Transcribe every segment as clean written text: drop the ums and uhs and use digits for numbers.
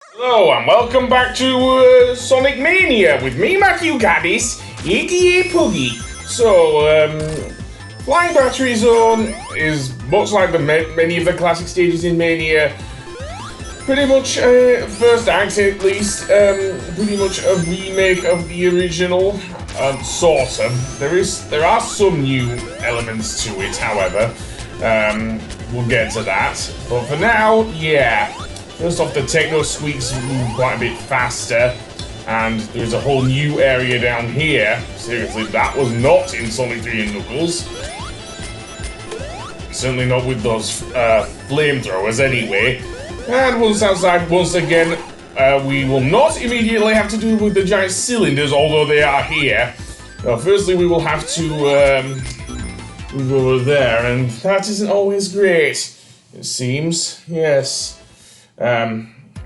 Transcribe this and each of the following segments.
Hello and welcome back to Sonic Mania with me, Matthew Gaddis, aka Puggy. So, Flying Battery Zone is much like many of the classic stages in Mania. Pretty much, first act at least, pretty much a remake of the original, sort of. There are some new elements to it, however. We'll get to that. But for now, yeah. First off, the techno squeaks move quite a bit faster, and there's a whole new area down here. Seriously, that was not in Sonic 3 and Knuckles. Certainly not with those flamethrowers anyway. And once outside, once again, we will not immediately have to deal with the giant cylinders, although they are here. Firstly, we will have to move over there, and that isn't always great, it seems. Yes.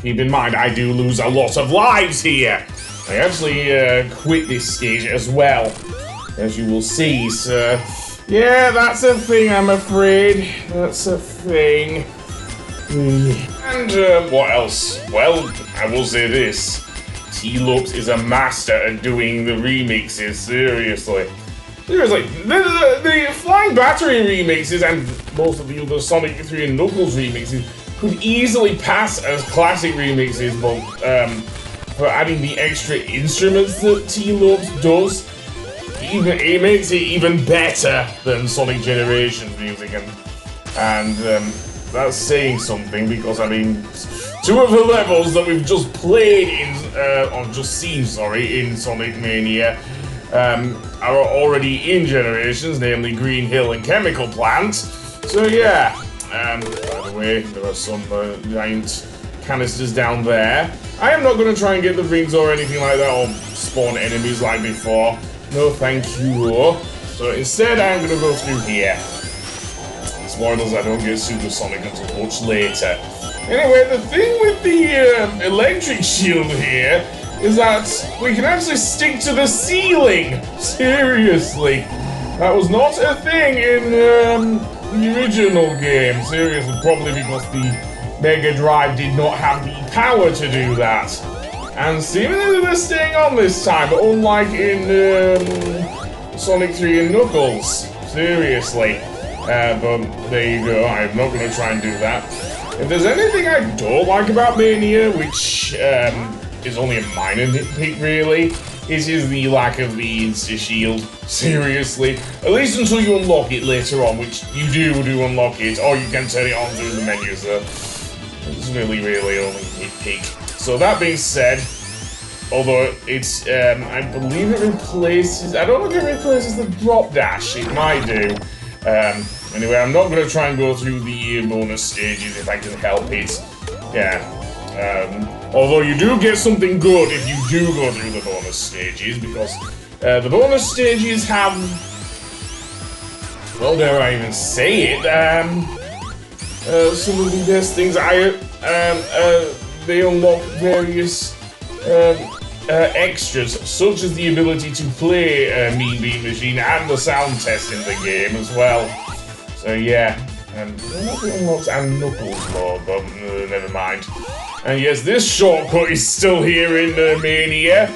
Keep in mind, I do lose a lot of lives here. I actually quit this stage as well, as you will see, so... Yeah, that's a thing, I'm afraid. That's a thing. And, what else? Well, I will say this. T-Lux is a master at doing the remixes, seriously. Seriously, the Flying Battery remixes and most of the other Sonic 3 and Knuckles remixes could easily pass as classic remixes, but for adding the extra instruments that T-Lux does, it makes it even better than Sonic Generations music, and that's saying something, because I mean, two of the levels that we've just played in, or just seen, sorry, in Sonic Mania, are already in Generations, namely Green Hill and Chemical Plant. So yeah. By the way, there are some giant canisters down there. I am not going to try and get the rings or anything like that, or spawn enemies like before. No, thank you. So instead, I'm going to go through here. Spoilers, I don't get Supersonic until much later. Anyway, the thing with the electric shield here is that we can actually stick to the ceiling. Seriously. That was not a thing in the original game, seriously, probably because the Mega Drive did not have the power to do that. And seemingly they're staying on this time, but unlike in Sonic 3 and Knuckles. Seriously. But there you go, I'm not going to try and do that. If there's anything I don't like about Mania, which is only a minor nitpick really, it is the lack of the Insta-Shield. Seriously. At least until you unlock it later on, which you do unlock it, or you can turn it on through the menu, so it's really only nitpick. So that being said, although it's, I believe it replaces, I don't know if it replaces the drop dash, it might do. Anyway, I'm not going to try and go through the bonus stages if I can help it. Yeah. Although you do get something good if you do go through the bonus stages, because the bonus stages have, well, dare I even say it, some of the best things. They unlock various extras, such as the ability to play Mean Bean Machine and the sound test in the game as well. So yeah, and Knuckles Lord, but never mind. And yes, this shortcut is still here in Mania.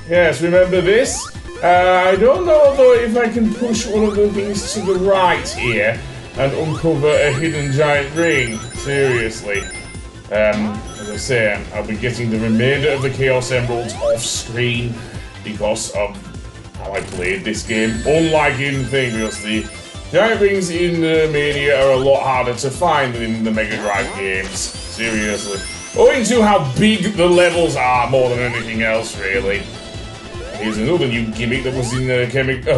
Yes, remember this? I don't know though if I can push one of the things to the right here and uncover a hidden giant ring. Seriously. As I say, I'll be getting the remainder of the Chaos Emeralds off screen because of how I played this game. Unlike in thing, because the giant rings in Mania are a lot harder to find than in the Mega Drive games. Seriously. Owing to how big the levels are more than anything else, really. Here's another new gimmick that was in the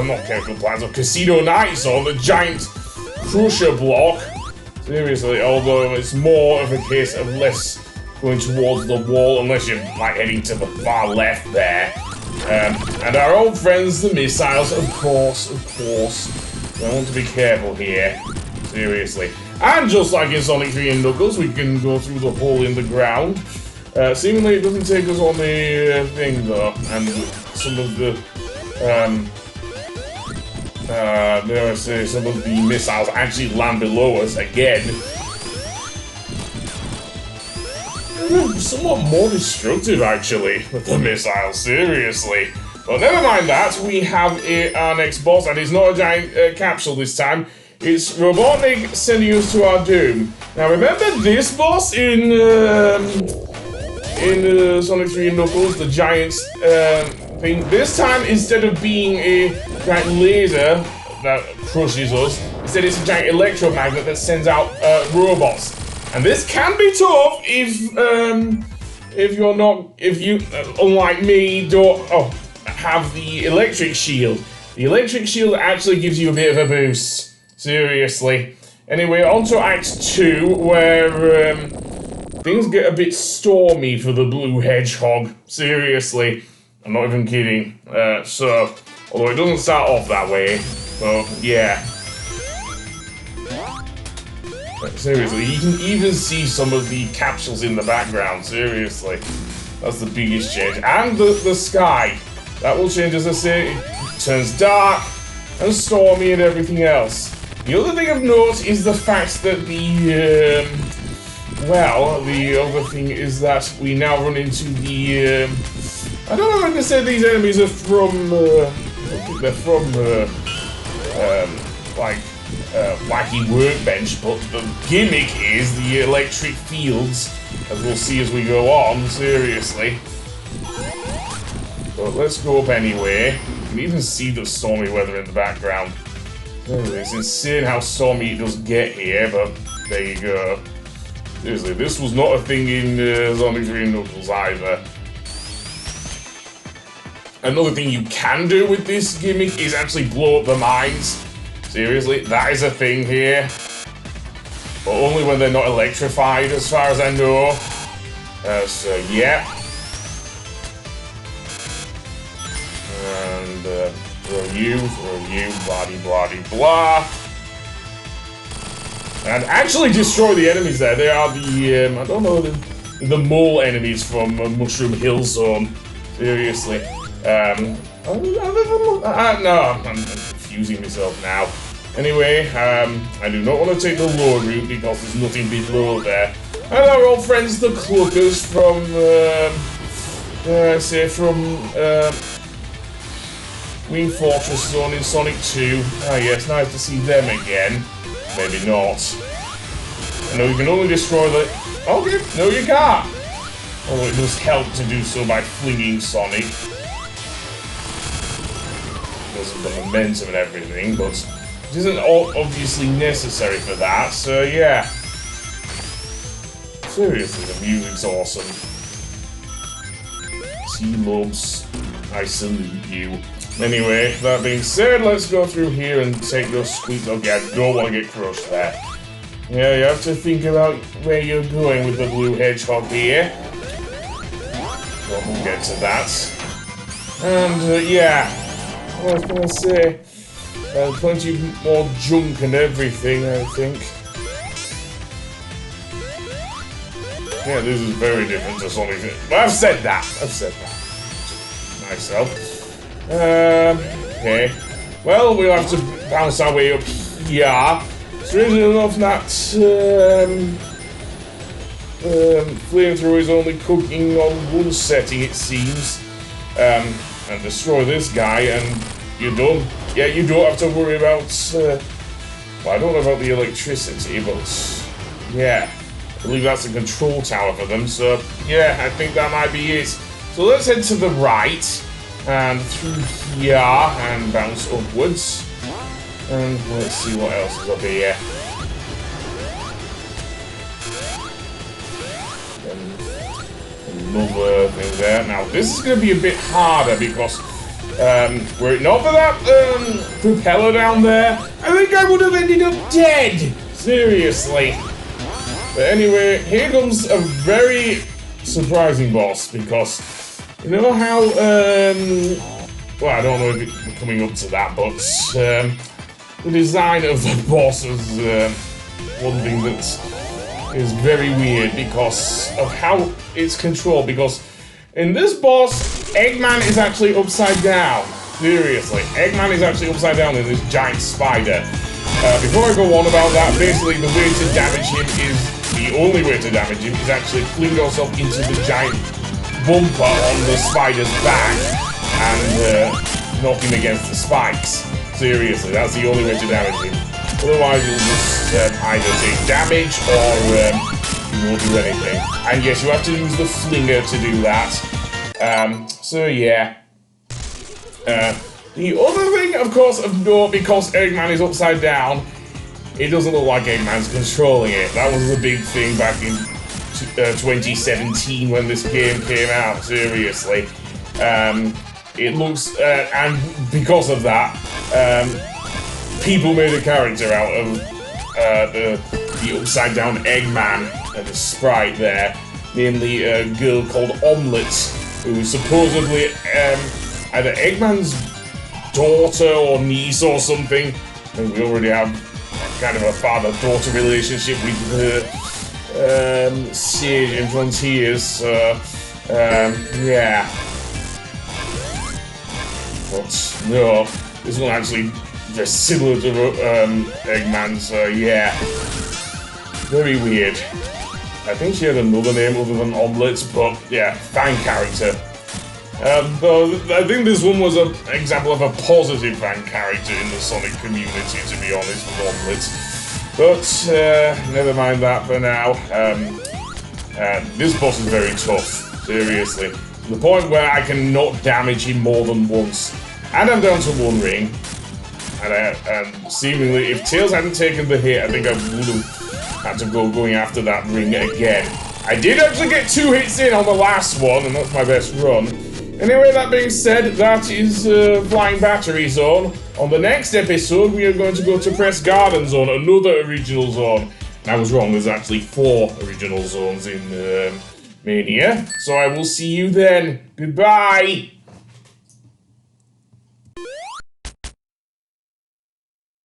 not Chemical Plants, or Casino Night Zone, the giant crusher block. Seriously, although it's more of a case of less going towards the wall, unless you're like heading to the far left there. And our old friends, the missiles, of course. So I want to be careful here. Seriously. And just like in Sonic 3 and Knuckles, we can go through the hole in the ground. Seemingly it doesn't take us on the thing though, and some of the, dare I say, some of the missiles actually land below us again. somewhat more destructive, actually, with the missile, seriously. But never mind that, we have our next boss, and it's not a giant capsule this time. It's Robotnik sending us to our doom. Now remember this boss in Sonic 3 and Knuckles, the giant thing? This time, instead of being a giant laser that crushes us, instead it's a giant electromagnet that sends out robots. And this can be tough if you, unlike me, don't have the electric shield. The electric shield actually gives you a bit of a boost. Seriously. Anyway, on to Act 2, where things get a bit stormy for the blue hedgehog. Seriously. I'm not even kidding. Although it doesn't start off that way, so yeah. Seriously, you can even see some of the capsules in the background, seriously. That's the biggest change. And the sky. That will change, as I say. It turns dark and stormy and everything else. The other thing of note is the fact that the other thing is that we now run into the, I don't know if I say these enemies are from, I think they're from, wacky workbench, but the gimmick is the electric fields, as we'll see as we go on, seriously. But let's go up anyway. You can even see the stormy weather in the background. It's insane how stormy it does get here, but there you go. Seriously, this was not a thing in Sonic 3 and Knuckles either. Another thing you can do with this gimmick is actually blow up the mines. Seriously, that is a thing here. But only when they're not electrified, as far as I know. So, yeah. And, throw you, blah, blah. And actually destroy the enemies there. They are the, I don't know, the mole enemies from Mushroom Hill Zone. Seriously. No, I'm confusing myself now. Anyway, I do not want to take the lower route because there's nothing below there. And our old friends, the Cluckers from, Wing Fortress Zone in Sonic 2. Ah yes, nice to see them again. Maybe not. I know you can only destroy the... Okay, no you can't! Although it does help to do so by flinging Sonic. Because of the momentum and everything, but it isn't obviously necessary for that, so yeah. Seriously, the music's awesome. T-Lobes, I salute you. Anyway, that being said, let's go through here and take those squeaks. Okay, I don't want to get crushed there. Yeah, you have to think about where you're going with the blue hedgehog here. Well, we'll get to that. And, yeah. What was I going to say? Plenty more junk and everything, I think. Yeah, this is very different to Sonic. But I've said that. Myself. Okay. Well, we'll have to bounce our way up here. Strangely enough, that flamethrower is only cooking on one setting, it seems. And destroy this guy, and you're done. Yeah, you don't have to worry about. Well, I don't know about the electricity, but yeah, I believe that's a control tower for them. So yeah, I think that might be it. So let's head to the right. And through here, and bounce upwards. And let's see what else is up here. And another thing there. Now, this is going to be a bit harder because, were it not for that propeller down there, I think I would have ended up dead. Seriously. But anyway, here comes a very surprising boss because... You know how, well, I don't know if we're coming up to that, but the design of the boss is one thing that is very weird because of how it's controlled, because in this boss, Eggman is actually upside down. Seriously, Eggman is actually upside down in this giant spider. Before I go on about that, basically the way to damage him is the only way to damage him is actually fling yourself into the giant bumper on the spider's back and knock him against the spikes. Seriously, that's the only way to damage him. Otherwise, you'll just either take damage or you won't do anything. And yes, you have to use the flinger to do that. So yeah. The other thing, of course, of note, because Eggman is upside down, it doesn't look like Eggman's controlling it. That was the big thing back in 2017 when this game came out, seriously. It looks, and because of that, people made a character out of the upside down Eggman, the sprite there, namely a girl called Omelette, who supposedly either Eggman's daughter or niece or something. And we already have kind of a father-daughter relationship with Sage and Frontiers, so yeah. But no, this one actually just similar to Eggman, so yeah. Very weird. I think she had another name other than Omelette, but yeah, fine character. But I think this one was an example of a positive fan character in the Sonic community, to be honest, with Omelette. But never mind that for now. This boss is very tough, seriously. To the point where I cannot damage him more than once. And I'm down to one ring. And seemingly, if Tails hadn't taken the hit, I think I would have had to go going after that ring again. I did actually get 2 hits in on the last one, and that's my best run. Anyway, that being said, that is Flying Battery Zone. On the next episode, we are going to go to Press Garden Zone, another original zone. And I was wrong, there's actually 4 original zones in Mania. So I will see you then. Goodbye!